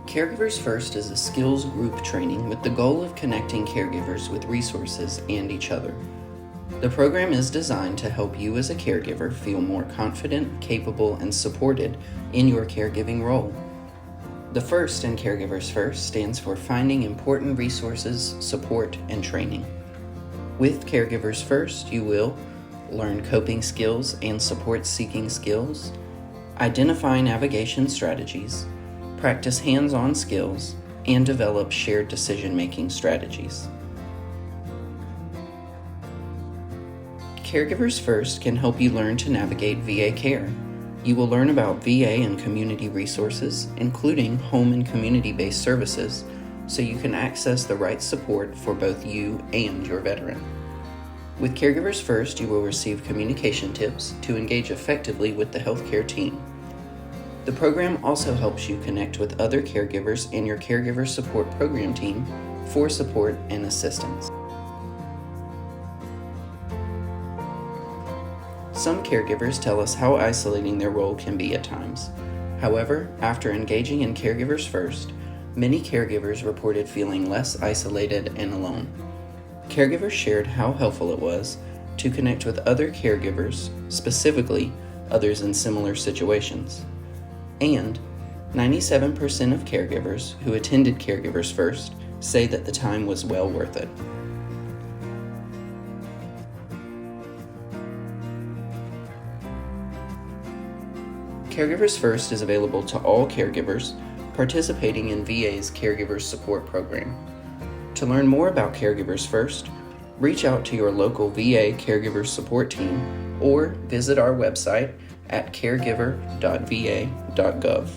Caregivers First is a skills group training with the goal of connecting caregivers with resources and each other. The program is designed to help you as a caregiver feel more confident, capable, and supported in your caregiving role. The first in Caregivers First stands for finding important resources, support, and training. With Caregivers First, you will learn coping skills and support-seeking skills, identify navigation strategies, practice hands-on skills, and develop shared decision-making strategies. Caregivers First can help you learn to navigate VA care. You will learn about VA and community resources, including home and community-based services, so you can access the right support for both you and your veteran. With Caregivers First, you will receive communication tips to engage effectively with the healthcare team. The program also helps you connect with other caregivers in your caregiver support program team for support and assistance. Some caregivers tell us how isolating their role can be at times. However, after engaging in Caregivers First, many caregivers reported feeling less isolated and alone. Caregivers shared how helpful it was to connect with other caregivers, specifically others in similar situations. And 97% of caregivers who attended Caregivers First say that the time was well worth it. Caregivers First is available to all caregivers participating in VA's Caregiver Support Program. To learn more about Caregivers First, reach out to your local VA Caregiver Support team or visit our website at caregiver.va.gov.